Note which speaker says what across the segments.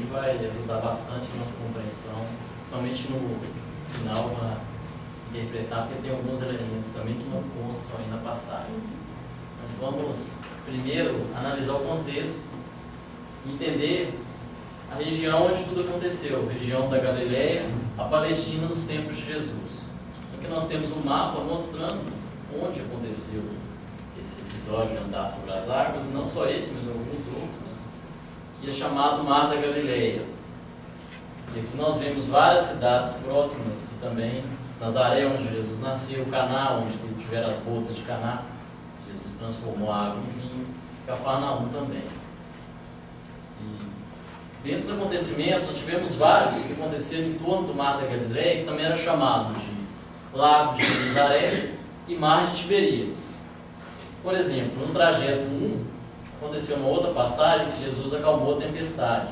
Speaker 1: vai ajudar bastante a nossa compreensão, somente no final, para interpretar, porque tem alguns elementos também que não constam aí na passagem. Nós vamos primeiro analisar o contexto e entender a região onde tudo aconteceu, a região da Galileia, a Palestina nos tempos de Jesus. Aqui nós temos um mapa mostrando onde aconteceu esse episódio de andar sobre as águas, e não só esse, mas alguns outros, que é chamado Mar da Galileia. E aqui nós vemos várias cidades próximas, que também, Nazaré, onde Jesus nasceu, Caná, onde tiveram as botas de Caná, Jesus transformou a água em vinho, Cafarnaum também. E dentro dos acontecimentos, nós tivemos vários que aconteceram em torno do Mar da Galileia, que também era chamado de Lago de Genezaré e Mar de Tiberíades. Por exemplo, no trajeto 1, aconteceu uma outra passagem que Jesus acalmou a tempestade.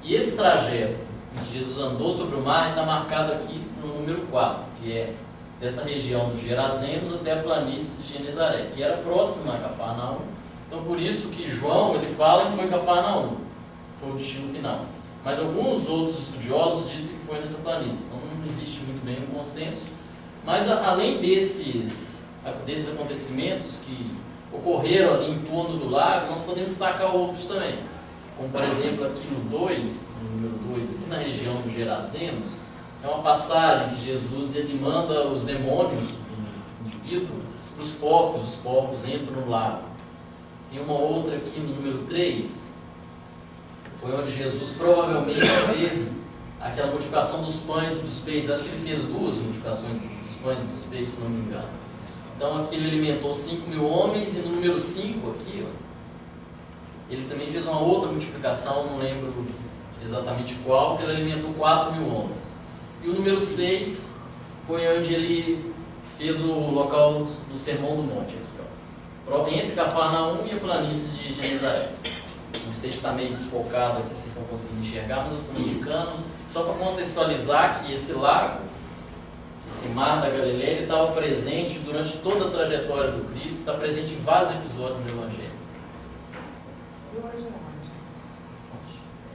Speaker 1: E esse trajeto em que Jesus andou sobre o mar está marcado aqui no número 4, que é dessa região dos Gerazenos até a planície de Genezaré, que era próxima a Cafarnaum. Então, por isso que João ele fala que foi Cafarnaum, foi o destino final. Mas alguns outros estudiosos dizem que foi nessa planície. Então, não existe muito bem um consenso. Mas, além desses acontecimentos que ocorreram ali em torno do lago, nós podemos destacar outros também. Como, por exemplo, aqui no 2, no número 2, aqui na região dos Gerazenos, é uma passagem que Jesus ele manda os demônios do indivíduo para os porcos entram no lago. Tem uma outra aqui no número 3, foi onde Jesus provavelmente fez aquela multiplicação dos pães e dos peixes. Acho que ele fez 2 multiplicações dos pães e dos peixes, se não me engano. Então aqui ele alimentou 5.000 homens, e no número 5 aqui, ó, ele também fez uma outra multiplicação, não lembro exatamente qual, que ele alimentou 4.000 homens. E o número 6 foi onde ele fez o local do Sermão do Monte, aqui, ó, entre Cafarnaum e a planície de Genezaré. Não sei se está meio desfocado aqui, vocês estão conseguindo enxergar, mas eu estou indicando, só para contextualizar que esse lago, esse Mar da Galileia, ele estava presente durante toda a trajetória do Cristo, está presente em vários episódios do Evangelho.
Speaker 2: E hoje onde?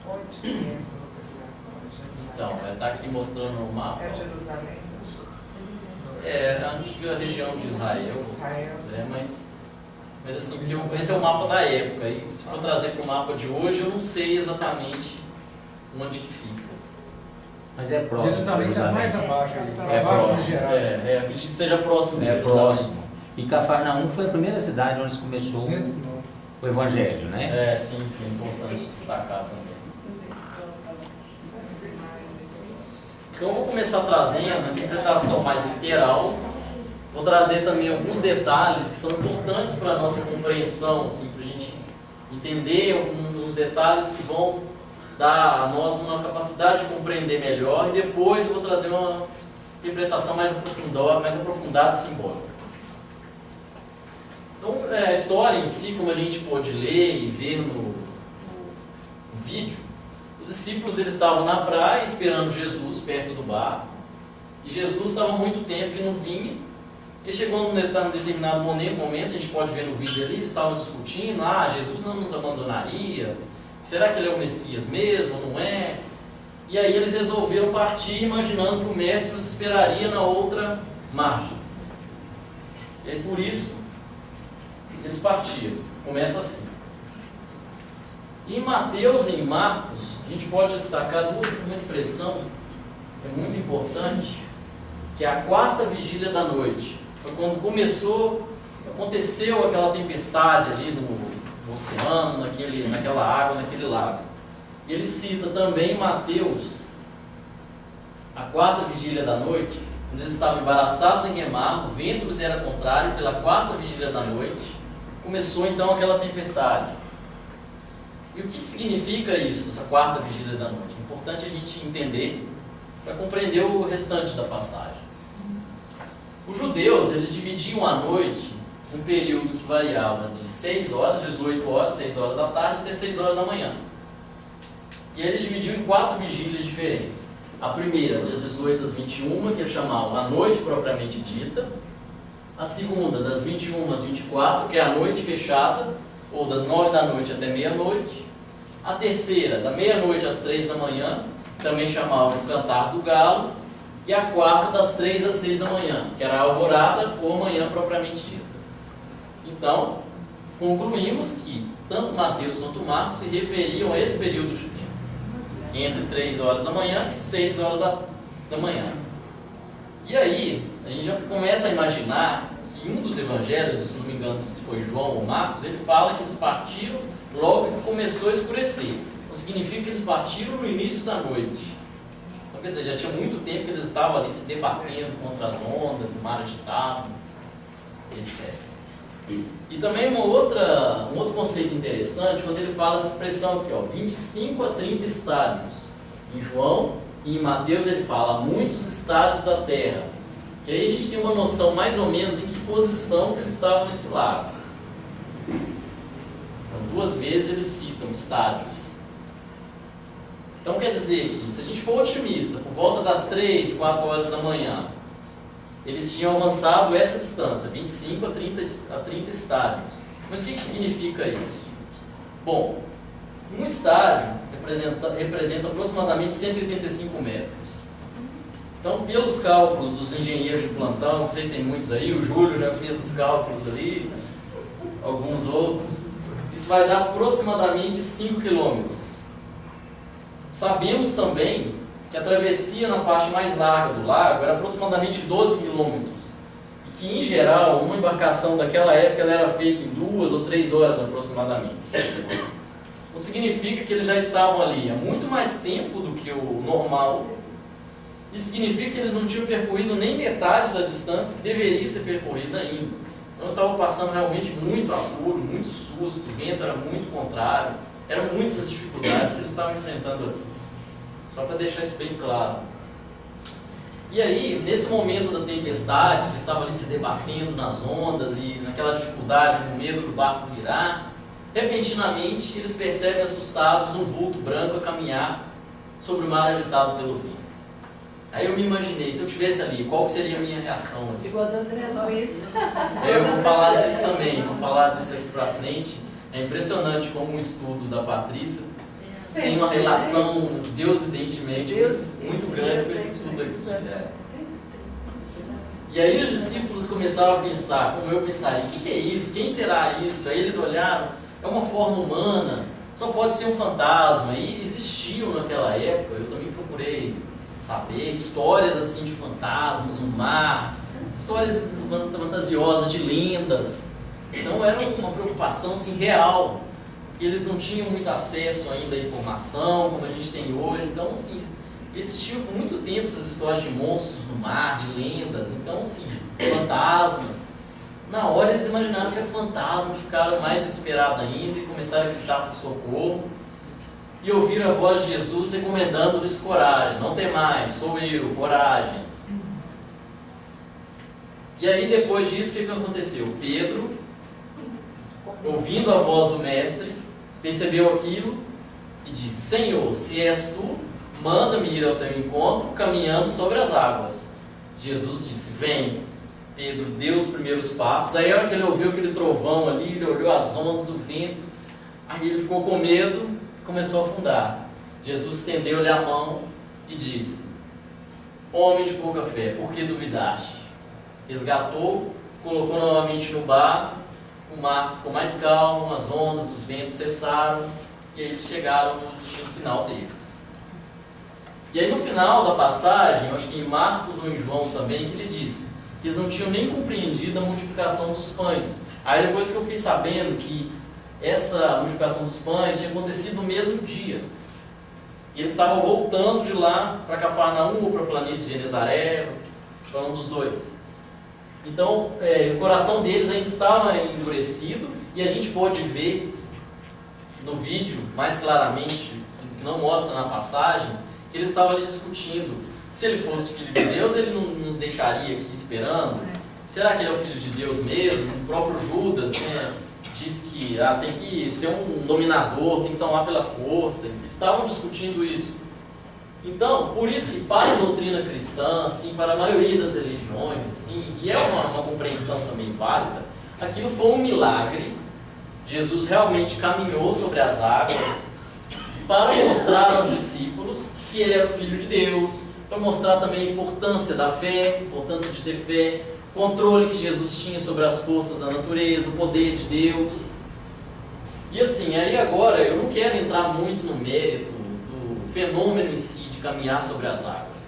Speaker 2: Onde é essa localização?
Speaker 1: Então, está aqui mostrando o mapa.
Speaker 2: É Jerusalém?
Speaker 1: É a antiga região de Israel.
Speaker 2: Israel.
Speaker 1: Mas assim, esse é o mapa da época. E se for trazer para o mapa de hoje, eu não sei exatamente onde que fica.
Speaker 3: Mas é próximo.
Speaker 4: Jerusalém está mais abaixo.
Speaker 3: É próximo.
Speaker 1: Acredito que seja próximo de
Speaker 3: É
Speaker 1: Jerusalém.
Speaker 3: próximo. E Cafarnaum foi a primeira cidade onde começou
Speaker 4: 200 quilômetros.
Speaker 3: o Evangelho, né?
Speaker 1: Sim, é importante destacar também. Então eu vou começar trazendo a interpretação mais literal. Vou trazer também alguns detalhes que são importantes para a nossa compreensão, assim, para a gente entender alguns detalhes que vão dar a nós uma capacidade de compreender melhor, e depois eu vou trazer uma interpretação mais aprofundada e simbólica. Então, a história em si, como a gente pôde ler e ver no vídeo, os discípulos eles estavam na praia esperando Jesus perto do barco, e Jesus estava há muito tempo e não vinha. E chegou num determinado momento, a gente pode ver no vídeo ali, eles estavam discutindo, Jesus não nos abandonaria, será que ele é o Messias mesmo, não é? E aí eles resolveram partir, imaginando que o Mestre os esperaria na outra margem. E aí, por isso, eles partiram. Começa assim. Em Mateus e em Marcos, a gente pode destacar uma expressão que é muito importante, que é a 4ª vigília da noite. Foi quando aconteceu aquela tempestade ali no oceano, naquela água, naquele lago. E ele cita também em Mateus, a 4ª vigília da noite, quando eles estavam embaraçados em remar, o vento lhes era contrário, pela 4ª vigília da noite, começou então aquela tempestade. E o que significa isso, essa 4ª vigília da noite? É importante a gente entender para compreender o restante da passagem. Os judeus, eles dividiam a noite um período que variava de 6 horas, 18 horas, 6 horas da tarde até 6 horas da manhã. E eles dividiam em 4 vigílias diferentes. A primeira, das 18 às 21, que eles chamavam a noite propriamente dita. A segunda, das 21 às 24, que é a noite fechada, ou das 9 da noite até meia-noite. A terceira, da meia-noite às 3 da manhã, também chamava de cantar do galo. E a quarta, das 3 às 6 da manhã, que era a alvorada ou manhã propriamente dita. Então, concluímos que tanto Mateus quanto Marcos se referiam a esse período de tempo, entre 3 horas da manhã e 6 horas da manhã. E aí, a gente já começa a imaginar que em um dos evangelhos, se não me engano se foi João ou Marcos, ele fala que eles partiram logo que começou a escurecer. Então significa que eles partiram no início da noite. Então, quer dizer, já tinha muito tempo que eles estavam ali se debatendo contra as ondas, o mar agitado, etc. E também um outro conceito interessante, quando ele fala essa expressão aqui, ó, 25 a 30 estádios. Em João e em Mateus ele fala muitos estádios da terra. E aí a gente tem uma noção mais ou menos em que posição que eles estavam nesse lago. Então, 2 vezes eles citam estádios. Então quer dizer que, se a gente for otimista, por volta das 3, 4 horas da manhã, eles tinham avançado essa distância, 25 a 30 estádios. Mas o que significa isso? Bom, um estádio representa aproximadamente 185 metros. Então, pelos cálculos dos engenheiros de plantão, que sei que tem muitos aí, o Júlio já fez os cálculos ali, alguns outros, isso vai dar aproximadamente 5 quilômetros. Sabemos também que a travessia na parte mais larga do lago era aproximadamente 12 quilômetros. E que, em geral, uma embarcação daquela época ela era feita em 2 ou 3 horas aproximadamente. Então significa que eles já estavam ali há muito mais tempo do que o normal. E significa que eles não tinham percorrido nem metade da distância que deveria ser percorrida ainda. Então eles estavam passando realmente muito apuro, muito susto, o vento era muito contrário. Eram muitas as dificuldades que eles estavam enfrentando ali. Só para deixar isso bem claro. E aí, nesse momento da tempestade, eles estavam ali se debatendo nas ondas e naquela dificuldade, com medo do barco virar, repentinamente eles percebem assustados um vulto branco a caminhar sobre o mar agitado pelo vento. Aí eu me imaginei, se eu estivesse ali, qual seria a minha reação ali?
Speaker 2: Igual do André Luiz.
Speaker 1: Eu vou falar disso também, vou falar disso daqui para frente. É impressionante como o estudo da Patrícia tem uma relação, Deus evidentemente, muito grande com esse estudo aqui. Né? E aí os discípulos começaram a pensar, como eu pensaria, o que é isso? Quem será isso? Aí eles olharam, é uma forma humana, só pode ser um fantasma. E existiam naquela época, eu também procurei saber, histórias assim de fantasmas, um mar, histórias fantasiosas, de lendas. Então era uma preocupação assim, real. Eles não tinham muito acesso ainda à informação, como a gente tem hoje. Então, assim, existiam por muito tempo essas histórias de monstros no mar, de lendas. Então, assim, fantasmas. Na hora eles imaginaram que era fantasma, ficaram mais desesperados ainda e começaram a gritar por socorro. E ouviram a voz de Jesus recomendando-lhes coragem. Não temais, sou eu, coragem. E aí, depois disso, o que aconteceu? Pedro, ouvindo a voz do mestre, percebeu aquilo e disse: Senhor, se és tu, manda-me ir ao teu encontro, caminhando sobre as águas. Jesus disse: vem. Pedro deu os primeiros passos. Aí, a hora que ele ouviu aquele trovão ali, ele olhou as ondas, o vento, aí ele ficou com medo e começou a afundar. Jesus estendeu-lhe a mão e disse: homem de pouca fé, por que duvidaste? Resgatou, colocou novamente no barco. O mar ficou mais calmo, as ondas, os ventos cessaram, e aí eles chegaram no destino final deles. E aí no final da passagem, eu acho que em Marcos ou em João também, que ele disse que eles não tinham nem compreendido a multiplicação dos pães. Aí depois que eu fiquei sabendo que essa multiplicação dos pães tinha acontecido no mesmo dia. E eles estavam voltando de lá para Cafarnaum ou para a planície de Genezaré, para um dos dois. Então, o coração deles ainda estava endurecido, e a gente pode ver no vídeo, mais claramente, que não mostra na passagem, que eles estavam ali discutindo. Se ele fosse filho de Deus, ele não nos deixaria aqui esperando? Será que ele é o filho de Deus mesmo? O próprio Judas, né, diz que tem que ser um dominador, tem que tomar pela força. Eles estavam discutindo isso. Então, por isso que para a doutrina cristã, assim, para a maioria das religiões, assim, e é uma compreensão também válida, aquilo foi um milagre. Jesus realmente caminhou sobre as águas, para mostrar aos discípulos que ele era o Filho de Deus, para mostrar também a importância da fé, a importância de ter fé, o controle que Jesus tinha sobre as forças da natureza, o poder de Deus. E assim, aí agora eu não quero entrar muito no mérito do fenômeno em si, de caminhar sobre as águas.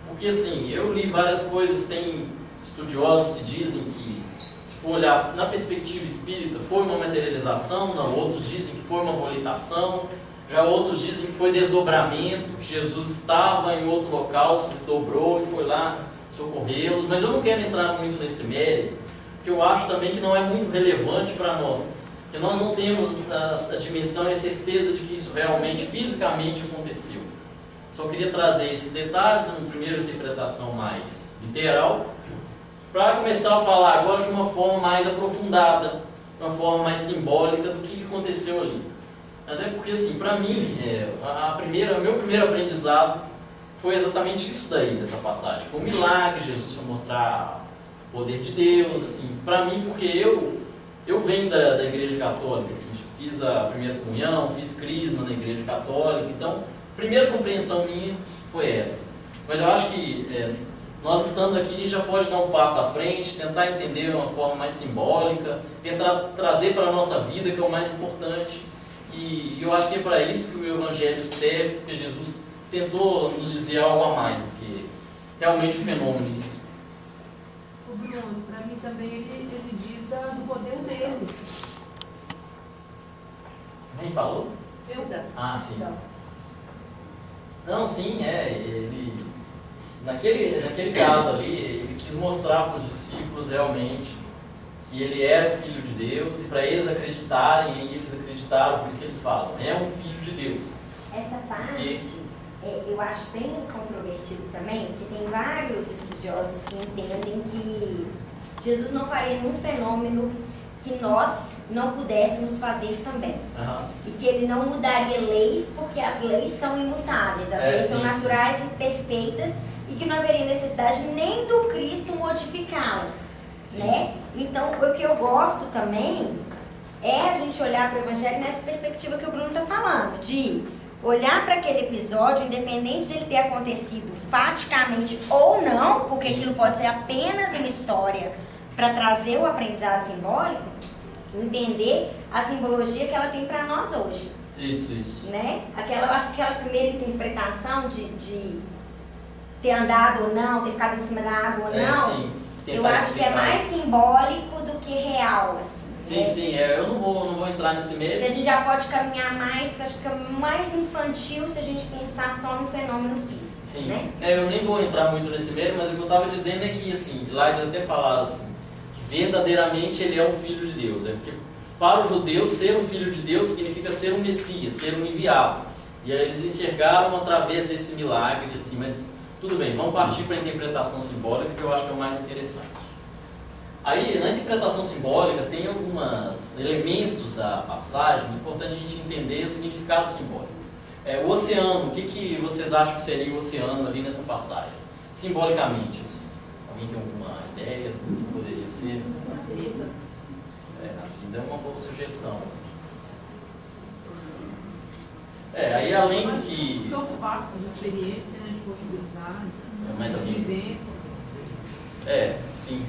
Speaker 1: Porque assim, eu li várias coisas, tem estudiosos que dizem que, se for olhar na perspectiva espírita, foi uma materialização, não, outros dizem que foi uma volitação, já outros dizem que foi desdobramento, que Jesus estava em outro local, se desdobrou e foi lá socorrê-los, mas eu não quero entrar muito nesse mérito, porque eu acho também que não é muito relevante para nós, porque nós não temos a dimensão e a certeza de que isso realmente, fisicamente aconteceu. Só queria trazer esses detalhes, uma primeira interpretação mais literal, para começar a falar agora de uma forma mais aprofundada, de uma forma mais simbólica do que aconteceu ali. Até porque, assim, para mim, meu primeiro aprendizado foi exatamente isso daí, dessa passagem. Foi um milagre, Jesus foi mostrar o poder de Deus, assim, para mim, porque eu venho da igreja católica, assim, fiz a primeira comunhão, fiz crisma na igreja católica, então, a primeira compreensão minha foi essa. Mas eu acho que nós estando aqui, a gente já pode dar um passo à frente, tentar entender de uma forma mais simbólica, tentar trazer para a nossa vida, que é o mais importante. E eu acho que é para isso que o Evangelho serve, porque Jesus tentou nos dizer algo a mais do que realmente o fenômeno em si.
Speaker 4: O Bruno, para mim também, ele diz do poder dele.
Speaker 1: Quem falou? Ah, sim. Não, sim, ele... Naquele caso ali, ele quis mostrar para os discípulos realmente que ele era o Filho de Deus, e para eles acreditarem, e eles acreditaram, por isso que eles falam, é um Filho de Deus.
Speaker 5: Essa parte, eu acho bem controvertido também, porque tem vários estudiosos que entendem que Jesus não faria nenhum fenômeno que nós não pudéssemos fazer também.
Speaker 1: Uhum.
Speaker 5: E que ele não mudaria leis, porque as leis são imutáveis, as leis são naturais e perfeitas, e que não haveria necessidade nem do Cristo modificá-las. Né? Então, o que eu gosto também é a gente olhar para o Evangelho nessa perspectiva que o Bruno está falando, de olhar para aquele episódio, independente dele ter acontecido faticamente ou não, porque aquilo pode ser apenas uma história para trazer o aprendizado simbólico, entender a simbologia que ela tem para nós hoje.
Speaker 1: Isso.
Speaker 5: Né? Eu acho que aquela primeira interpretação de ter andado ou não, ter ficado em cima da água ou não,
Speaker 1: sim.
Speaker 5: Eu acho que é mais simbólico do que real, assim.
Speaker 1: Sim, eu não vou entrar nesse meio.
Speaker 5: Acho que a gente já pode caminhar mais, acho que é mais infantil se a gente pensar só no fenômeno físico.
Speaker 1: Sim.
Speaker 5: Né?
Speaker 1: Eu nem vou entrar muito nesse meio, mas o que eu estava dizendo é que, assim, lá eles até falaram assim, que verdadeiramente ele é um Filho de Deus. Porque para os judeus, ser um Filho de Deus significa ser um Messias, ser um enviado. E aí eles enxergaram através desse milagre, assim, mas... Tudo bem, vamos partir para a interpretação simbólica, que eu acho que é o mais interessante. Aí, na interpretação simbólica, tem alguns elementos da passagem, é importante a gente entender o significado simbólico. O oceano, o que vocês acham que seria o oceano ali nessa passagem? Simbolicamente, assim. Alguém tem alguma ideia do que poderia ser?
Speaker 4: Na vida.
Speaker 1: Na vida é uma boa sugestão. Aí além do que...
Speaker 4: Um campo vasto de experiência, né, de possibilidades,
Speaker 1: mais
Speaker 4: de
Speaker 1: alguém?
Speaker 4: vivências.
Speaker 1: Sim.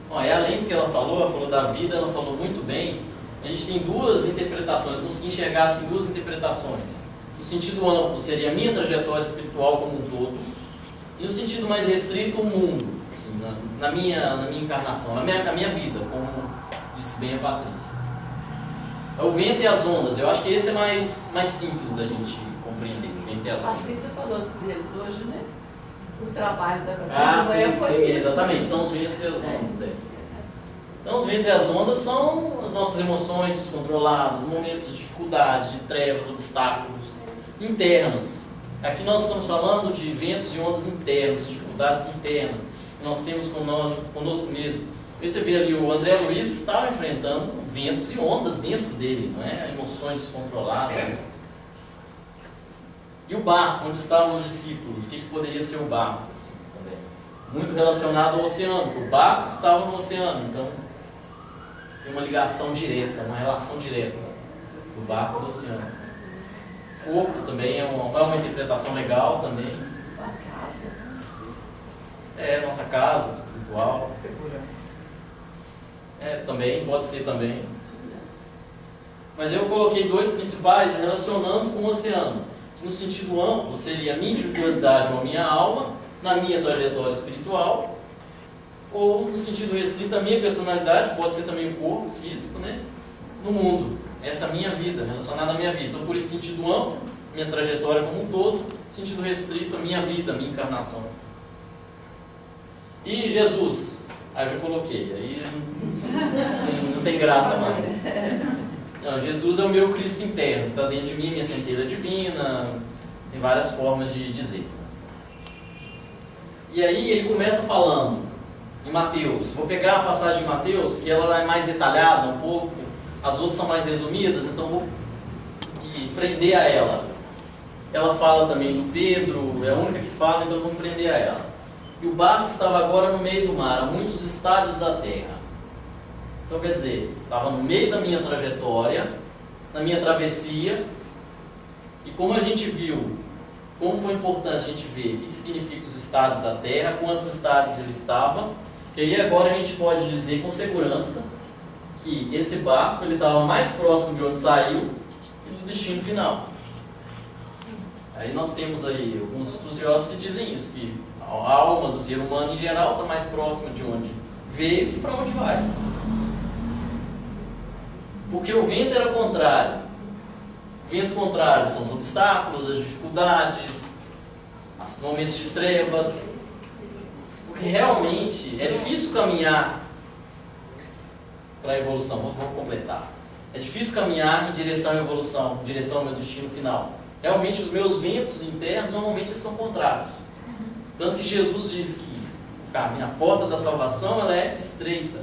Speaker 1: Bom, além do que ela falou da vida, ela falou muito bem. A gente tem duas interpretações, consegui enxergar assim, duas interpretações. No sentido amplo, seria a minha trajetória espiritual como um todo, e no sentido mais restrito, o mundo, assim, na minha encarnação, na minha vida, como disse bem a Patrícia. O vento e as ondas, eu acho que esse é mais simples da gente compreender, o vento e as
Speaker 2: A
Speaker 1: ondas.
Speaker 2: Patrícia falou deles hoje, né? O trabalho da Patrícia.
Speaker 1: Sim, exatamente, são os ventos e as ondas. Então, os ventos e as ondas são as nossas emoções descontroladas, momentos de dificuldade, de trevas, obstáculos internos. Aqui nós estamos falando de ventos e ondas internas, dificuldades internas que nós temos conosco mesmo. Você vê ali, o André Luiz estava enfrentando ventos e ondas dentro dele, não é? Emoções descontroladas. E o barco, onde estavam os discípulos, o que poderia ser o barco? Assim, também? Muito relacionado ao oceano, porque o barco estava no oceano, então tem uma ligação direta, uma relação direta. do barco do oceano. Corpo também é uma interpretação legal também.
Speaker 2: A casa.
Speaker 1: É nossa casa espiritual.
Speaker 2: Segura.
Speaker 1: Também, pode ser também. Mas eu coloquei dois principais relacionando com o oceano. Que no sentido amplo seria a minha individualidade ou a minha alma, na minha trajetória espiritual. Ou no sentido restrito a minha personalidade, pode ser também o corpo físico, né? No mundo. Essa é a minha vida, relacionada à minha vida. Então, por esse sentido amplo, minha trajetória como um todo, sentido restrito a minha vida, a minha encarnação. E Jesus? Aí eu já coloquei, aí não tem graça mais. Não, Jesus é o meu Cristo interno, está dentro de mim, minha centelha divina, tem várias formas de dizer. E aí ele começa falando em Mateus. Vou pegar a passagem de Mateus, que ela é mais detalhada um pouco, as outras são mais resumidas, então vou prender a ela. Ela fala também do Pedro, é a única que fala, então vamos prender a ela. E o barco estava agora no meio do mar, a muitos estádios da terra. Então quer dizer, estava no meio da minha trajetória, na minha travessia, e como a gente viu, como foi importante a gente ver o que significa os estádios da terra, quantos estádios ele estava, e aí agora a gente pode dizer com segurança que esse barco ele estava mais próximo de onde saiu que do destino final. Aí nós temos aí alguns estudiosos que dizem isso, que a alma do ser humano em geral está mais próxima de onde veio que para onde vai. Porque o vento era contrário. O vento contrário são os obstáculos, as dificuldades, os momentos de trevas. Porque realmente é difícil caminhar para a evolução. Vou completar. É difícil caminhar em direção à evolução, em direção ao meu destino final. Realmente os meus ventos internos normalmente são contrários. Tanto que Jesus diz que a porta da salvação ela é estreita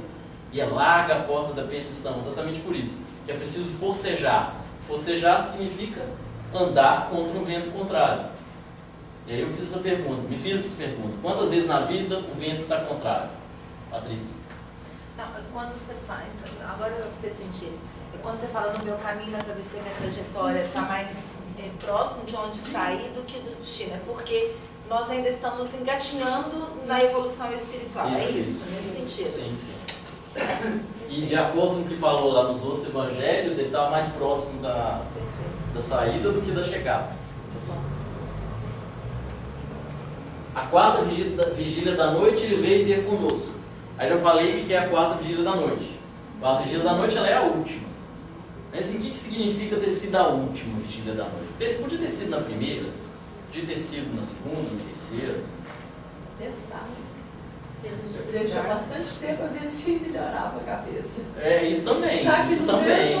Speaker 1: e é larga a porta da perdição, exatamente por isso. Que é preciso forcejar. Forcejar significa andar contra um vento contrário. E aí eu fiz essa pergunta, me fiz essa pergunta. Quantas vezes na vida o vento está contrário? Patrícia?
Speaker 6: Não, quando você faz, agora fez sentido. Quando você fala no meu caminho, na travessia, minha trajetória está mais próximo de onde saí do que do destino. É porque nós ainda estamos engatinhando na evolução espiritual. É isso, nesse sentido.
Speaker 1: Sim, sim. E de acordo com o que falou lá nos outros evangelhos, ele estava mais próximo da saída do que da chegada. A quarta vigília da noite ele veio ter conosco. Aí já falei o que é a quarta vigília da noite. A quarta vigília da noite ela é a última. Mas assim, o que significa ter sido a última vigília da noite? Podia ter sido na primeira, podia ter sido na segunda, na terceira.
Speaker 2: Testar. Deixou bastante tempo a ver se melhorava a cabeça.
Speaker 1: É, isso também.
Speaker 2: Já que
Speaker 1: isso
Speaker 2: não
Speaker 1: também.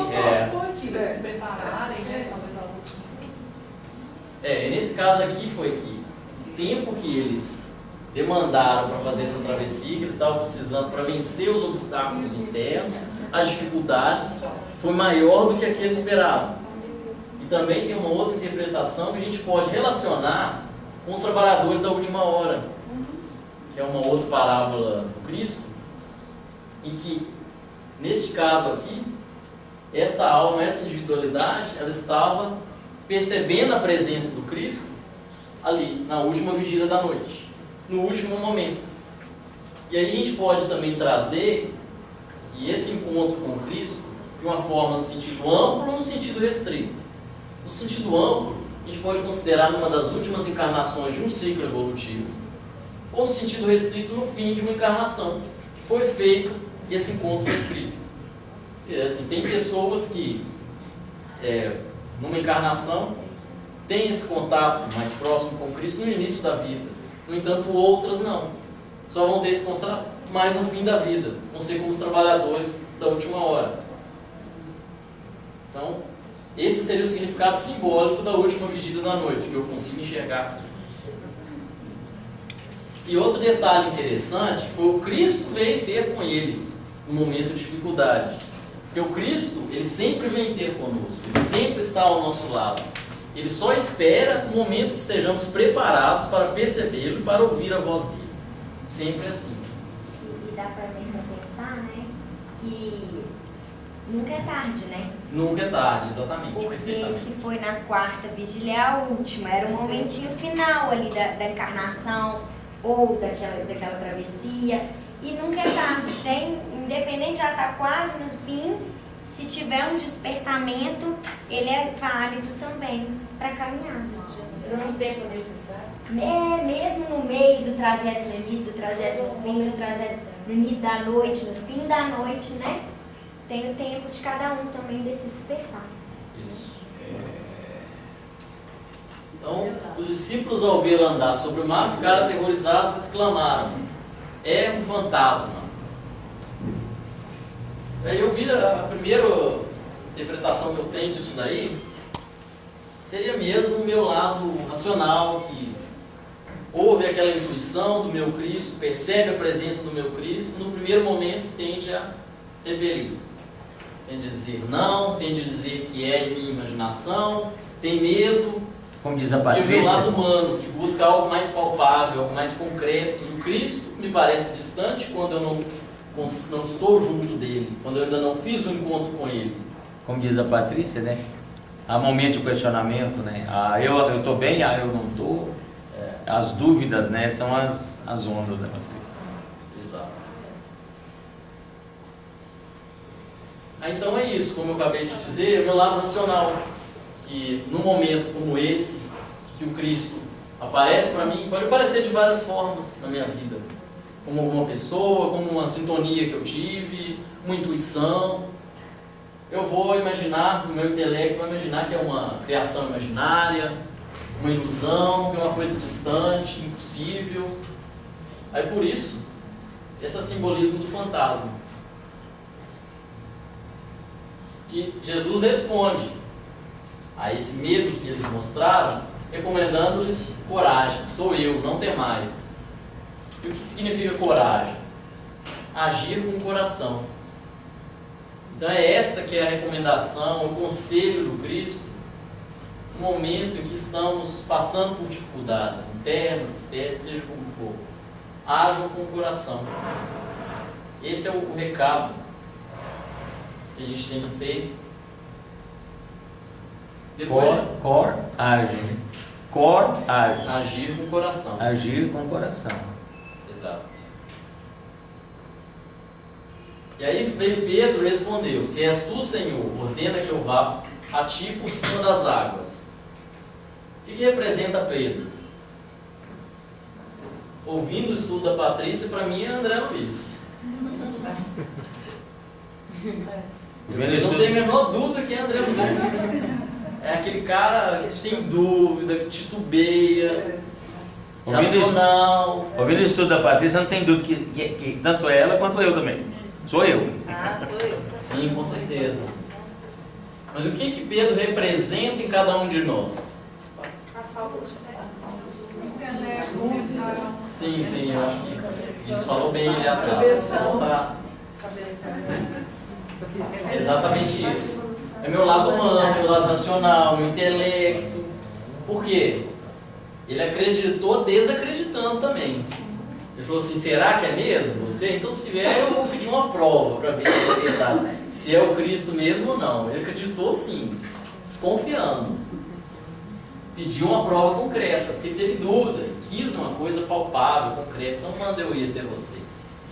Speaker 2: tô aqui,
Speaker 4: Se prepararem, né? Talvez a última.
Speaker 1: Nesse caso aqui foi que o tempo que eles demandaram para fazer essa travessia, que eles estavam precisando para vencer os obstáculos internos, as dificuldades, foi maior do que aquele esperado. E também tem uma outra interpretação que a gente pode relacionar com os trabalhadores da última hora, que é uma outra parábola do Cristo, em que, neste caso aqui, essa alma, essa individualidade, ela estava percebendo a presença do Cristo ali, na última vigília da noite, no último momento. E aí a gente pode também trazer que esse encontro com Cristo, de uma forma no sentido amplo ou no sentido restrito. No sentido amplo, a gente pode considerar numa das últimas encarnações de um ciclo evolutivo, ou no sentido restrito, no fim de uma encarnação, que foi feito esse encontro com Cristo. E, assim, tem pessoas que, numa encarnação, têm esse contato mais próximo com Cristo no início da vida. No entanto, outras não. Só vão ter esse contato mais no fim da vida, vão ser como os trabalhadores da última hora. Então, esse seria o significado simbólico da última vigília da noite, que eu consigo enxergar aqui. E outro detalhe interessante foi o Cristo veio ter com eles no momento de dificuldade. Porque o Cristo, ele sempre vem ter conosco, ele sempre está ao nosso lado. Ele só espera o momento que sejamos preparados para percebê-lo e para ouvir a voz dele. Sempre assim.
Speaker 5: E dá para mim pensar, né, que nunca é tarde, né?
Speaker 1: Nunca é tarde, exatamente,
Speaker 5: Porque
Speaker 1: perfeitamente.
Speaker 5: se foi na quarta vigília, é a última, era o momentinho final ali da encarnação ou daquela travessia. E nunca é tarde, independente, já está quase no fim, se tiver um despertamento, ele é válido também para caminhar.
Speaker 2: Por um tempo necessário.
Speaker 5: Mesmo no meio do trajeto, no início do trajeto, no fim do trajeto, no início da noite, no fim da noite, né? Tem o tempo de cada um também desse despertar.
Speaker 1: Isso. Então, os discípulos, ao vê-lo andar sobre o mar, ficaram aterrorizados e exclamaram: é um fantasma. Aí eu vi a primeira interpretação que eu tenho disso daí, seria mesmo o meu lado racional, que ouve aquela intuição do meu Cristo, percebe a presença do meu Cristo, no primeiro momento tende a repelir. Tende a dizer não, tende a dizer que é minha imaginação, tem medo.
Speaker 3: Como diz a
Speaker 1: E o meu
Speaker 3: Patrícia,
Speaker 1: lado humano, que busca algo mais palpável, algo mais concreto. E o Cristo me parece distante quando eu não estou junto dele, quando eu ainda não fiz o encontro com ele.
Speaker 3: como diz a Patrícia, né? Há momentos de questionamento, né? Eu estou bem, eu não estou. As dúvidas, né? São as ondas, né, Patrícia?
Speaker 1: Exato. Então é isso, como eu acabei de dizer, o meu lado racional, que num momento como esse, que o Cristo aparece para mim, pode aparecer de várias formas na minha vida, como uma pessoa, como uma sintonia que eu tive, uma intuição. Eu vou imaginar, no meu intelecto, vai imaginar que é uma criação imaginária, uma ilusão, que é uma coisa distante, impossível. Aí por isso, esse simbolismo do fantasma. E Jesus responde a esse medo que eles mostraram, recomendando-lhes coragem. Sou eu, não temais. E o que significa coragem? Agir com o coração. Então é essa que é a recomendação, o conselho do Cristo, no momento em que estamos passando por dificuldades internas, externas, seja como for. Ajam com o coração. Esse é o recado que a gente tem que ter. Depois
Speaker 3: Coragem. Coragem.
Speaker 1: agir com o coração.
Speaker 3: Agir com o coração.
Speaker 1: Exato. E aí veio Pedro e respondeu: se és tu, Senhor, ordena que eu vá a ti por cima das águas. O que representa Pedro? Ouvindo o estudo da Patrícia, para mim é André Luiz. Eu não tenho a menor dúvida que é André Luiz. É aquele cara que tem dúvida, que titubeia, racional.
Speaker 3: Ouvindo o estudo da Patrícia, não tem dúvida que tanto ela quanto eu também. Sou eu.
Speaker 6: Ah, sou eu.
Speaker 1: Sim, com certeza. Mas o que Pedro representa em cada um de nós?
Speaker 6: A falta de fé.
Speaker 1: Sim, eu acho que isso falou bem ali atrás. É exatamente isso. É meu lado humano, meu lado racional, meu intelecto. Por quê? Ele acreditou desacreditando também. Ele falou assim: será que é mesmo você? Então, se é, eu vou pedir uma prova para ver se é verdade. Se é o Cristo mesmo ou não. Ele acreditou sim, desconfiando. Pediu uma prova concreta, porque teve dúvida. Ele quis uma coisa palpável, concreta. Não manda eu ir até você.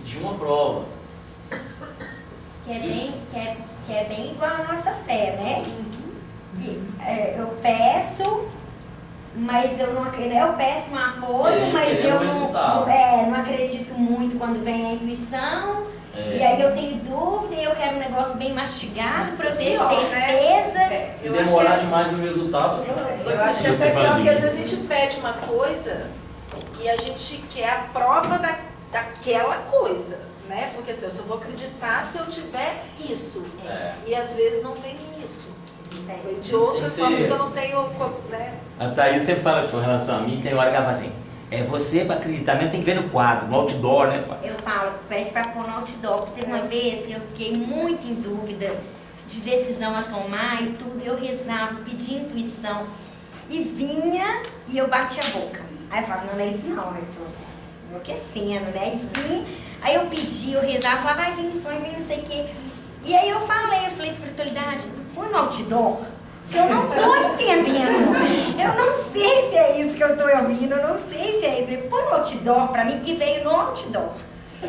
Speaker 1: Pediu uma prova.
Speaker 5: Que é bem igual a nossa fé, né? Eu peço, mas eu não acredito. Eu peço um apoio, mas eu não acredito muito quando vem a intuição. E aí eu tenho dúvida e eu quero um negócio bem mastigado para eu ter certeza.
Speaker 1: Se demorar demais no resultado,
Speaker 6: Eu acho que é pior, porque às vezes a gente pede uma coisa e a gente quer a prova daquela coisa, né? Porque assim, eu só vou acreditar se eu tiver isso. E às vezes não vem isso. Vem de outras formas que eu não tenho, né?
Speaker 3: A Thaís sempre fala com relação a mim, tem hora que ela fala assim: você para acreditar mesmo tem que ver no quadro, no outdoor, né, pai?
Speaker 5: Eu falo, pede para pôr no outdoor. Teve uma vez que eu fiquei muito em dúvida de decisão a tomar e tudo. Eu rezava, pedia intuição e vinha e eu batia a boca. Aí eu falava: não é isso não, eu tô enlouquecendo, né? E vim, aí eu pedi, eu rezava, falava: vai vir sonho, vem não sei o quê. E aí eu falei, espiritualidade, põe no outdoor. Eu não tô entendendo. Eu não sei se é isso que eu tô ouvindo, eu não sei se é isso. Põe no outdoor pra mim, e veio no outdoor.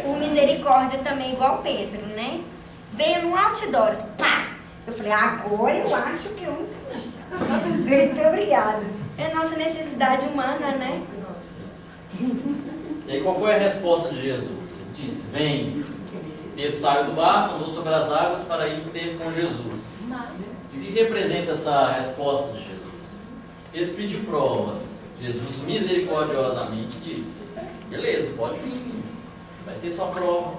Speaker 5: O misericórdia também, igual Pedro, né? Veio no outdoor, assim, pá! Eu falei, agora eu acho que eu entendi. Muito obrigada. É a nossa necessidade humana, né?
Speaker 1: E aí qual foi a resposta de Jesus? Ele disse, vem. Pedro saiu do barco, andou sobre as águas para ir ter com Jesus. E o que representa essa resposta de Jesus? Pedro pediu provas. Jesus misericordiosamente disse, beleza, pode vir, vai ter sua prova.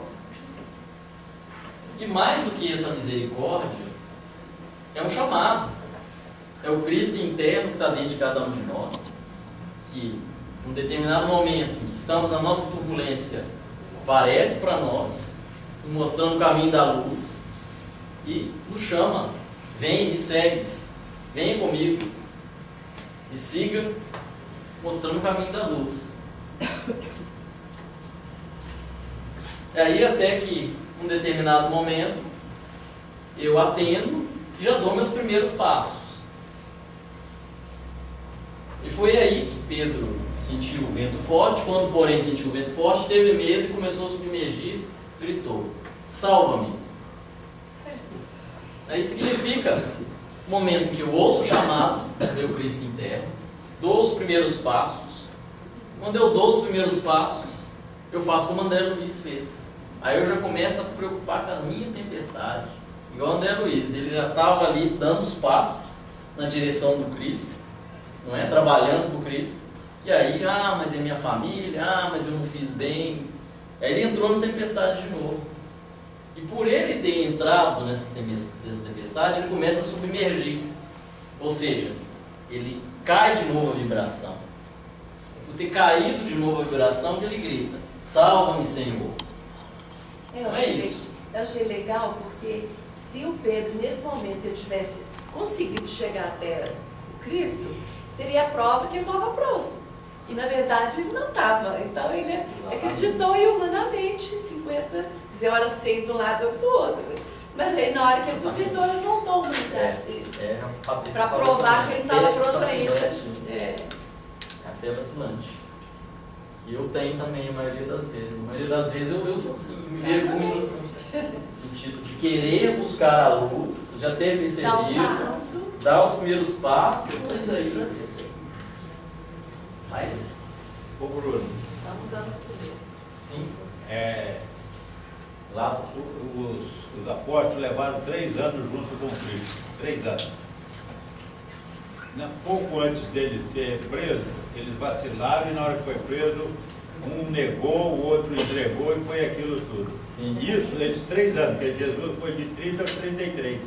Speaker 1: E mais do que essa misericórdia, é um chamado. É o Cristo interno que está dentro de cada um de nós, que em um determinado momento em que estamos na nossa turbulência, aparece para nós, mostrando o caminho da luz, e nos chama, vem, me segues, venha comigo, me siga, mostrando o caminho da luz. E aí até que, em um determinado momento, eu atendo e já dou meus primeiros passos. E foi aí que Pedro sentiu o vento forte. Quando, porém, sentiu o vento forte, teve medo e começou a submergir, gritou, salva-me. Aí significa o momento em que eu ouço o chamado do meu Cristo interno, dou os primeiros passos. Quando eu dou os primeiros passos, eu faço como André Luiz fez. Aí eu já começo a preocupar com a minha tempestade. Igual o André Luiz, ele já estava ali dando os passos na direção do Cristo, não é? Trabalhando com o Cristo. E aí, mas é minha família, mas eu não fiz bem. Aí ele entrou na tempestade de novo. E por ele ter entrado nessa tempestade, ele começa a submergir. Ou seja, ele cai de novo a vibração. Por ter caído de novo a vibração, que ele grita, salva-me, Senhor.
Speaker 2: Eu achei legal porque se o Pedro, nesse momento, ele tivesse conseguido chegar até o Cristo, seria a prova que ele estava pronto. E na verdade ele não estava. Então ele acreditou e humanamente, 50, dizer, hora sei do lado ou do outro. Mas aí na hora que ele duvidou, ele voltou a humanidade dele. Para provar que ele estava pronto ainda.
Speaker 1: É a fé vacilante. E eu tenho também a maioria das vezes. A maioria das vezes eu sou assim, me vejo muito assim. No sentido de querer buscar a luz, já ter percebido, dar os primeiros passos, mas aí. Mas.
Speaker 7: Ô Bruno.
Speaker 2: Estamos dando os primeiros.
Speaker 1: Sim.
Speaker 7: Lá os apóstolos levaram 3 anos junto com Cristo. 3 anos. Pouco antes dele ser preso, eles vacilaram e na hora que foi preso, um negou, o outro entregou e foi aquilo tudo.
Speaker 1: Sim.
Speaker 7: Isso, eles 3 anos, porque Jesus foi de 30 a 33.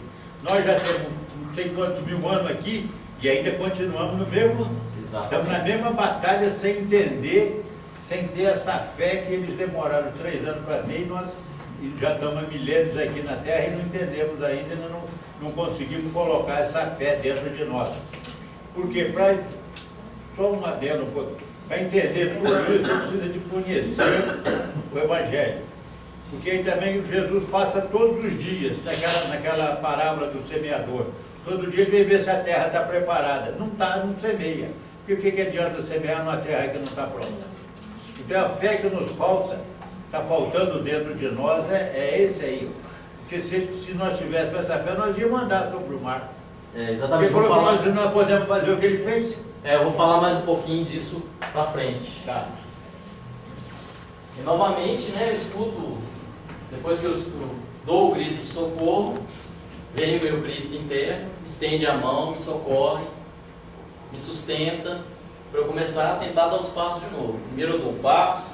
Speaker 7: Nós já temos não sei quantos mil anos aqui e ainda continuamos no mesmo.
Speaker 1: Exatamente.
Speaker 7: Estamos na mesma batalha sem entender, sem ter essa fé que eles demoraram 3 anos para ter e nós já estamos há milênios aqui na Terra e não entendemos ainda, não conseguimos colocar essa fé dentro de nós. Porque só uma delas, para entender tudo isso, você precisa de conhecer o Evangelho. Porque aí também Jesus passa todos os dias, naquela parábola do semeador. Todo dia ele vem ver se a terra está preparada. Não está, não semeia. E o que adianta semear numa terra que não está pronta? Então a fé que nos falta, está faltando dentro de nós, é esse aí. Porque se nós tivéssemos essa fé, nós íamos andar sobre o mar.
Speaker 1: Exatamente.
Speaker 7: Ele falou que nós podemos fazer o que ele fez.
Speaker 1: Eu vou falar mais um pouquinho disso para frente.
Speaker 7: Tá.
Speaker 1: E novamente, eu escuto, depois que eu dou o grito de socorro, vem o meu Cristo interno, estende a mão, me socorre, me sustenta, para eu começar a tentar dar os passos de novo. Primeiro eu dou um passo,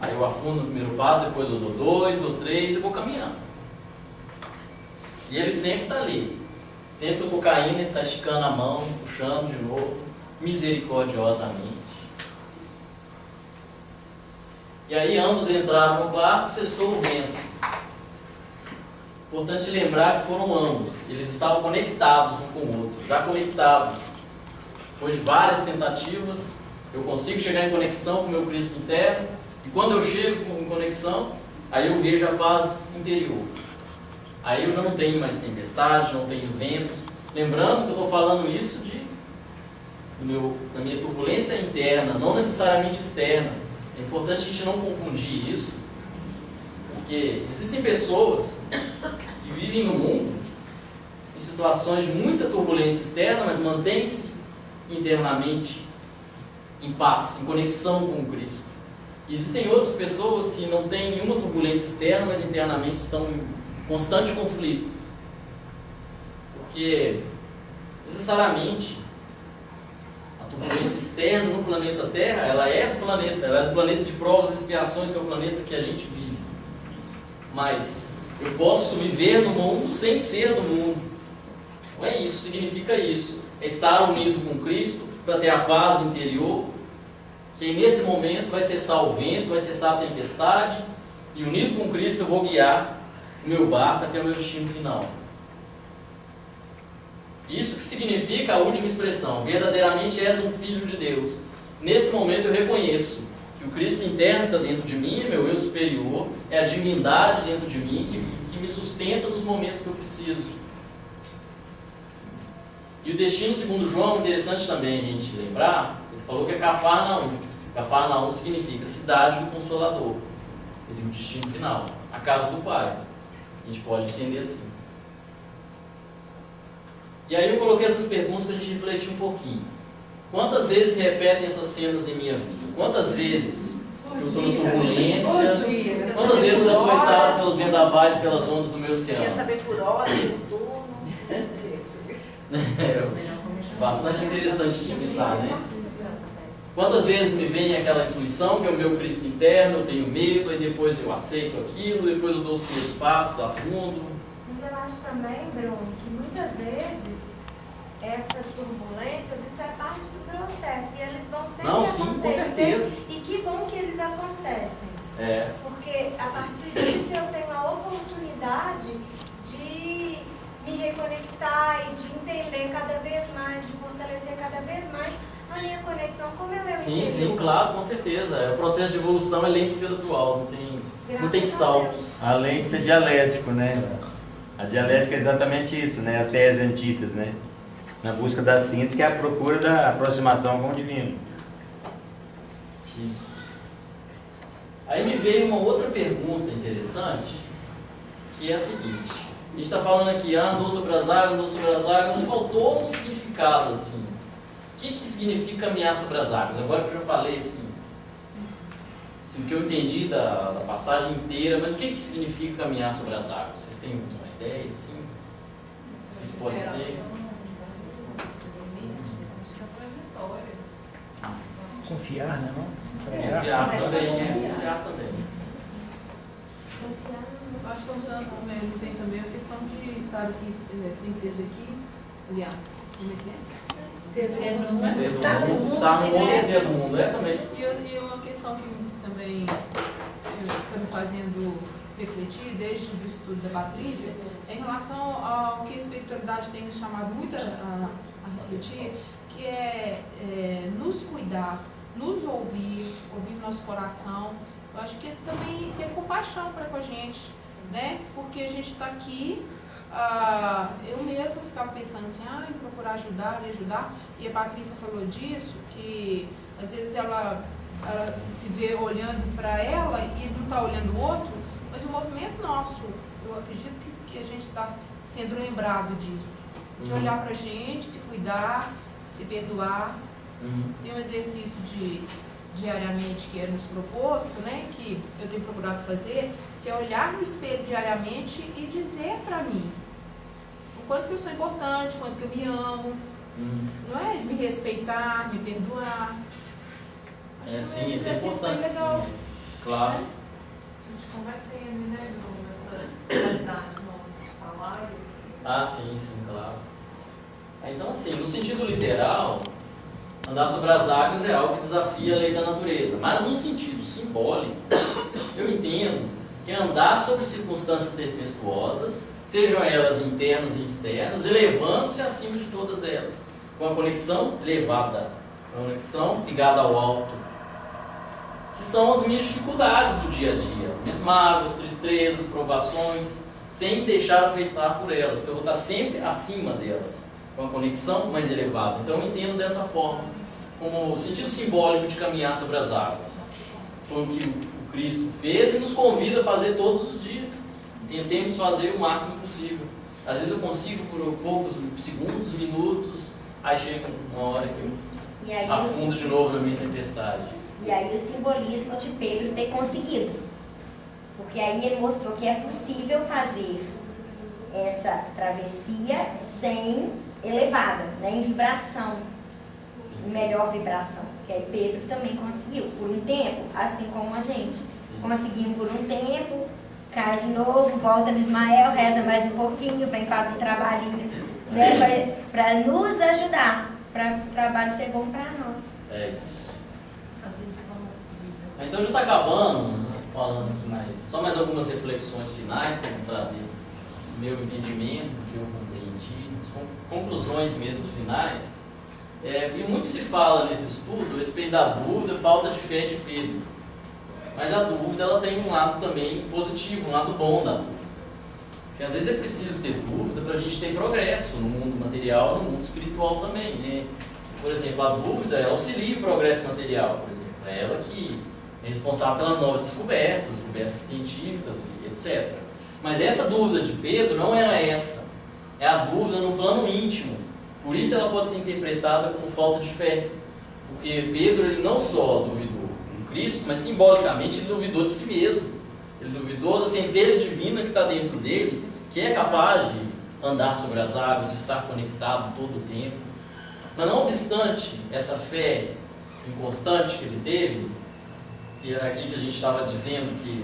Speaker 1: aí eu afundo no primeiro passo, depois eu dou 2, dou 3 e vou caminhando. E ele sempre está ali. Sempre que eu estou caindo, ele está esticando a mão, puxando de novo, misericordiosamente. E aí ambos entraram no barco, cessou o vento. Importante lembrar que foram ambos. Eles estavam conectados um com o outro, já conectados. Depois de várias tentativas, eu consigo chegar em conexão com o meu Cristo interno. E quando eu chego em conexão, aí eu vejo a paz interior. Aí eu já não tenho mais tempestade, não tenho ventos. Lembrando que eu estou falando isso da minha turbulência interna, não necessariamente externa. É importante a gente não confundir isso, porque existem pessoas que vivem no mundo em situações de muita turbulência externa, mas mantêm-se internamente em paz, em conexão com o Cristo. Existem outras pessoas que não têm nenhuma turbulência externa, mas internamente estão em constante conflito. Porque, necessariamente, a turbulência externa no planeta Terra, ela é do planeta de provas e expiações, que é o planeta que a gente vive. Mas eu posso viver no mundo sem ser do mundo. Não é isso, significa isso. É estar unido com Cristo para ter a paz interior, que nesse momento vai cessar o vento, vai cessar a tempestade, e unido com Cristo eu vou guiar o meu barco até o meu destino final. Isso que significa a última expressão: verdadeiramente és um filho de Deus. Nesse momento eu reconheço que o Cristo interno está dentro de mim, meu eu superior, é a divindade dentro de mim que me sustenta nos momentos que eu preciso. E o destino, segundo João, é interessante também a gente lembrar, ele falou que é Cafarnaum. Cafarnaum significa cidade do Consolador. Ele é o destino final, a casa do Pai. A gente pode entender assim. E aí eu coloquei essas perguntas para a gente refletir um pouquinho. Quantas vezes se repetem essas cenas em minha vida? Quantas vezes eu estou na turbulência? Quantas vezes eu sou açoitado pelos vendavais e pelas ondas do meu oceano?
Speaker 6: Quer saber por hora, por turno?
Speaker 1: Bastante interessante de pensar, né? Quantas vezes me vem aquela intuição que é o meu Cristo interno, eu tenho medo, aí depois eu aceito aquilo, depois eu dou os primeiros passos, afundo.
Speaker 8: Mas eu acho também, Bruno, que muitas vezes essas turbulências, isso é parte do processo e eles vão sempre
Speaker 1: Não, sim, com
Speaker 8: acontecer.
Speaker 1: certeza.
Speaker 8: E que bom que eles acontecem.
Speaker 1: É.
Speaker 8: Porque a partir disso eu tenho a oportunidade de me reconectar e de entender cada vez mais, de fortalecer cada vez mais a minha conexão com o meu eu
Speaker 1: Sim,
Speaker 8: interior.
Speaker 1: sim, claro, com certeza. O processo de evolução é lento e gradual, não tem saltos.
Speaker 3: Além de ser dialético, né? A dialética é exatamente isso, né? A tese antítese, né? Na busca da síntese, que é a procura da aproximação com o divino.
Speaker 1: Aí me veio uma outra pergunta interessante, que é a seguinte: a gente está falando aqui, andou sobre as águas, mas faltou um significado, assim. O que significa caminhar sobre as águas? Agora que eu já falei, assim, o que eu entendi da passagem inteira, mas o que significa caminhar sobre as águas? Vocês têm uma ideia, assim? Isso pode ser...
Speaker 9: Confiar, né, não?
Speaker 1: Confiar também, confiar também.
Speaker 4: Acho que usando mesmo tem também a questão de estar aqui sem ser daqui. Aliás, como é que é?
Speaker 1: Estar no mundo sem ser do mundo, é também.
Speaker 4: E uma questão que também está me fazendo refletir desde o estudo da Patrícia, é em relação ao que a espiritualidade tem nos chamado muito a refletir, que é nos cuidar, nos ouvir nosso coração. Eu acho que é também ter compaixão para com a gente, né? Porque a gente está aqui, eu mesma ficava pensando assim, em procurar ajudar, e a Patrícia falou disso, que às vezes ela se vê olhando para ela e não está olhando o outro, mas o movimento nosso, eu acredito que a gente está sendo lembrado disso, de olhar para a gente, se cuidar, se perdoar. Tem um exercício diariamente que é nos proposto, né, que eu tenho procurado fazer, que é olhar no espelho diariamente e dizer para mim o quanto que eu sou importante, o quanto que eu me amo, não é? Me respeitar, me perdoar. Acho que
Speaker 1: Sim, isso é importante,
Speaker 4: legal.
Speaker 1: sim. Claro.
Speaker 4: Né?
Speaker 10: A gente combatendo, né, essa realidade nossa de falar.
Speaker 1: Sim, claro. Então, assim, no sentido literal, andar sobre as águas é algo que desafia a lei da natureza. Mas no sentido simbólico, eu entendo que andar sobre circunstâncias tempestuosas, sejam elas internas e externas, elevando-se acima de todas elas, com a conexão elevada, com a conexão ligada ao alto, que são as minhas dificuldades do dia a dia, as minhas mágoas, tristezas, provações, sem deixar afetar por elas, porque eu vou estar sempre acima delas, com a conexão mais elevada. Então eu entendo dessa forma, como o sentido simbólico de caminhar sobre as águas. Foi o que o Cristo fez e nos convida a fazer todos os dias. Tentemos fazer o máximo possível. Às vezes eu consigo por poucos segundos, minutos, aí chega uma hora que eu afundo de novo na minha tempestade.
Speaker 5: E aí o simbolismo de Pedro ter conseguido. Porque aí ele mostrou que é possível fazer essa travessia sem elevada, né, em vibração, em melhor vibração. Que aí Pedro também conseguiu, por um tempo, assim como a gente. Conseguimos por um tempo, cai de novo, volta no Ismael, reza mais um pouquinho, vem fazer um trabalhinho, né, para nos ajudar, para o trabalho ser bom para nós.
Speaker 1: É isso. Então já está acabando, falando aqui mais, só mais algumas reflexões finais para trazer o meu entendimento, o que eu compreendi, conclusões mesmo finais. E muito se fala nesse estudo a respeito da dúvida, falta de fé de Pedro. Mas a dúvida ela tem um lado também positivo, um lado bom da dúvida. Porque às vezes é preciso ter dúvida para a gente ter progresso no mundo material e no mundo espiritual também, né? Por exemplo, a dúvida ela auxilia o progresso material, por exemplo. É ela que é responsável pelas novas descobertas científicas, etc. Mas essa dúvida de Pedro não era essa. É a dúvida no plano íntimo. Por isso ela pode ser interpretada como falta de fé. Porque Pedro ele não só duvidou do Cristo, mas simbolicamente ele duvidou de si mesmo. Ele duvidou da centelha divina que está dentro dele, que é capaz de andar sobre as águas, de estar conectado todo o tempo. Mas não obstante essa fé inconstante que ele teve, que é aqui que a gente estava dizendo que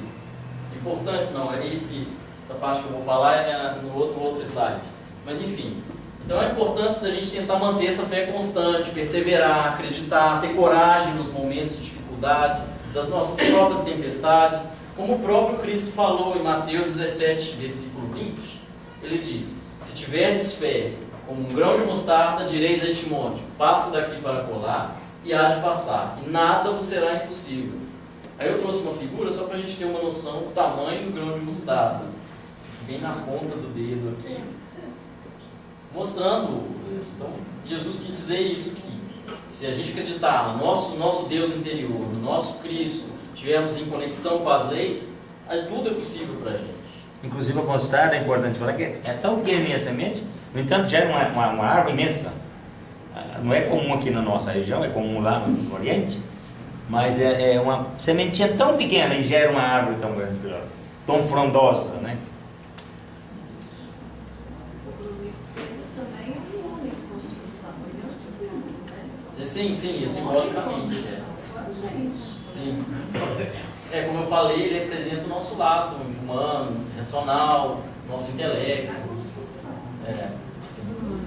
Speaker 1: importante, não, essa parte que eu vou falar é no outro slide. Mas enfim, então é importante da gente tentar manter essa fé constante, perseverar, acreditar, ter coragem nos momentos de dificuldade, das nossas próprias tempestades, como o próprio Cristo falou em Mateus 17, versículo 20, ele diz: se tiverdes fé como um grão de mostarda, direis a este monte, passa daqui para colar, e há de passar, e nada vos será impossível. Aí eu trouxe uma figura só para a gente ter uma noção do tamanho do grão de mostarda, bem na ponta do dedo aqui, mostrando. Então Jesus quis dizer isso, que se a gente acreditar no nosso Deus interior, no nosso Cristo, estivermos em conexão com as leis, aí tudo é possível para a gente.
Speaker 3: Inclusive a mostarda é importante falar que é tão pequenininha a semente, no entanto gera uma árvore imensa. Não é comum aqui na nossa região, é comum lá no Oriente, mas é uma sementinha tão pequena e gera uma árvore tão grandiosa, tão frondosa, né?
Speaker 1: Sim, simbolicamente. Sim. Como eu falei, ele representa o nosso lado humano, racional, nosso intelecto.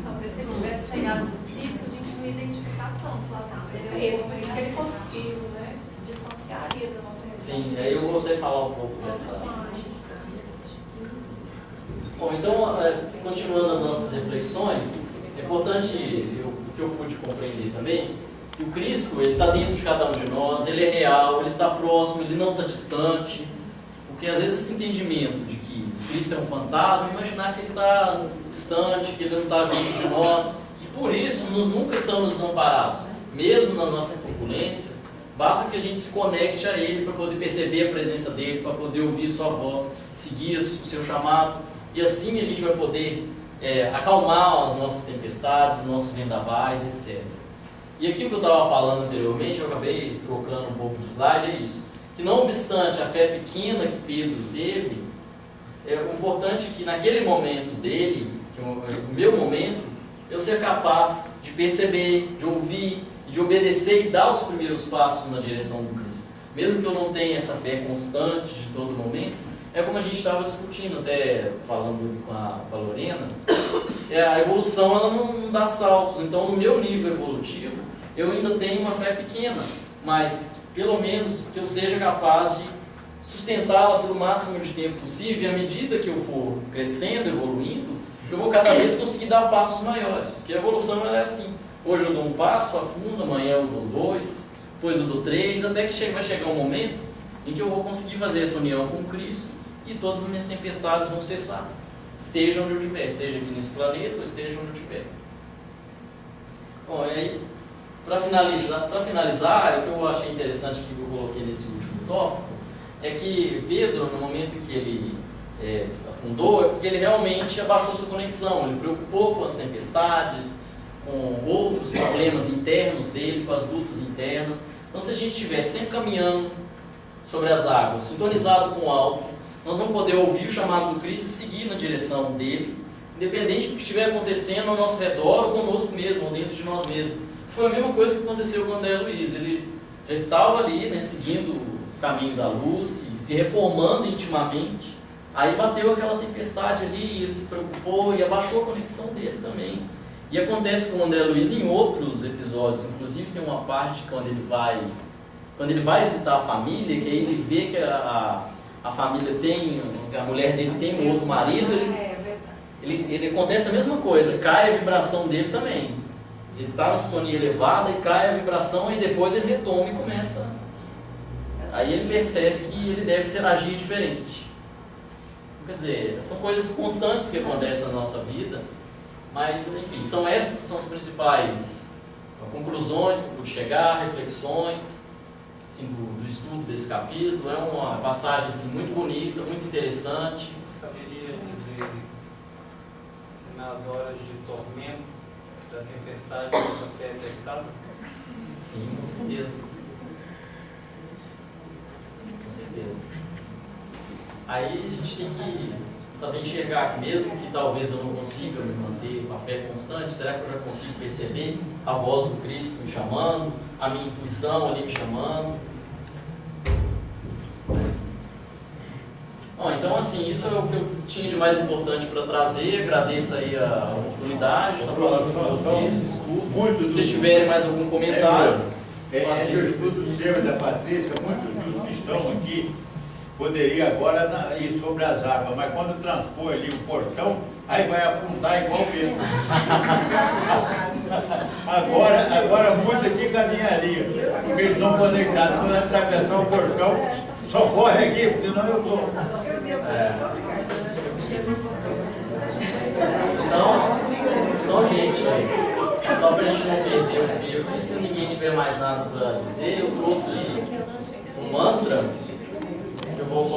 Speaker 10: Talvez se ele tivesse chegado no Cristo, a gente não ia identificar tanto, falar assim, mas é ele, por isso que ele conseguiu, né? Distanciaria da nossa religião.
Speaker 1: Sim, aí eu vou até falar um pouco dessa. Bom, então, continuando as nossas reflexões, é importante, o que eu pude compreender também, que o Cristo, ele está dentro de cada um de nós, ele é real, ele está próximo, ele não está distante, porque às vezes esse entendimento de que Cristo é um fantasma, imaginar que ele está distante, que ele não está junto de nós, que por isso nós nunca estamos desamparados, mesmo nas nossas turbulências, basta que a gente se conecte a ele para poder perceber a presença dele, para poder ouvir sua voz, seguir o seu chamado, e assim a gente vai poder acalmar as nossas tempestades, os nossos vendavais, etc. E aquilo que eu estava falando anteriormente, eu acabei trocando um pouco de slide, é isso. Que não obstante a fé pequena que Pedro teve, é importante que naquele momento dele, que é o meu momento, eu ser capaz de perceber, de ouvir, de obedecer e dar os primeiros passos na direção do Cristo. Mesmo que eu não tenha essa fé constante de todo momento, é como a gente estava discutindo, até falando com a Lorena, a evolução ela não dá saltos. Então, no meu nível evolutivo, eu ainda tenho uma fé pequena, mas pelo menos que eu seja capaz de sustentá-la pelo máximo de tempo possível, e à medida que eu for crescendo, evoluindo, eu vou cada vez conseguir dar passos maiores, porque a evolução ela é assim. Hoje eu dou um passo, afundo, amanhã eu dou 2, depois eu dou 3, até que vai chegar um momento em que eu vou conseguir fazer essa união com Cristo, e todas as minhas tempestades vão cessar. Esteja onde eu estiver, esteja aqui nesse planeta ou esteja onde eu estiver. Bom, e aí, para finalizar, o que eu achei interessante que eu coloquei nesse último tópico é que Pedro, no momento que ele afundou, é porque ele realmente abaixou sua conexão, ele preocupou com as tempestades, com outros problemas internos dele, com as lutas internas. Então, se a gente estiver sempre caminhando sobre as águas, sintonizado com o alto, nós vamos poder ouvir o chamado do Cristo e seguir na direção dele, independente do que estiver acontecendo ao nosso redor, ou conosco mesmo, ou dentro de nós mesmos. Foi a mesma coisa que aconteceu com o André Luiz. Ele já estava ali, né, seguindo o caminho da luz, se reformando intimamente. Aí bateu aquela tempestade ali, ele se preocupou e abaixou a conexão dele também. E acontece com o André Luiz em outros episódios, inclusive tem uma parte quando ele vai visitar a família, que aí ele vê que a família tem, a mulher dele tem um outro marido, ele acontece a mesma coisa, cai a vibração dele também. Ele está na sintonia elevada e cai a vibração, e depois ele retoma e começa. Aí ele percebe que ele deve agir diferente. Quer dizer, são coisas constantes que acontecem na nossa vida, mas, enfim, essas são as principais conclusões que eu pude chegar, reflexões assim, do estudo desse capítulo. É uma passagem assim, muito bonita, muito interessante.
Speaker 11: Caberia dizer que nas horas de tormento, da tempestade, essa fé é testada?
Speaker 1: Sim, com certeza. Com certeza. Aí a gente tem que saber enxergar que mesmo que talvez eu não consiga me manter com a fé constante, será que eu já consigo perceber a voz do Cristo me chamando, a minha intuição ali me chamando? Bom, então assim, isso é o que eu tinha de mais importante para trazer. Agradeço aí a oportunidade de estar falando com vocês, o estudo. Se vocês tiverem mais algum comentário,
Speaker 7: Esse estudo seu e da Patrícia, muitos dos que estão aqui poderia agora ir sobre as águas, mas quando transpor ali o portão, aí vai afundar igual Pedro. agora muito aqui caminharia, porque eles estão conectados. Quando atravessar o portão, só corre aqui, senão eu vou.
Speaker 1: Então, gente, só para a gente não perder o fio, que se ninguém tiver mais nada para dizer, eu trouxe um mantra. Eu vou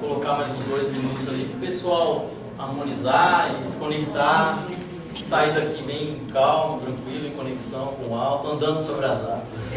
Speaker 1: colocar mais uns 2 minutos ali para o pessoal harmonizar e se conectar, sair daqui bem calmo, tranquilo, em conexão com o alto, andando sobre as águas.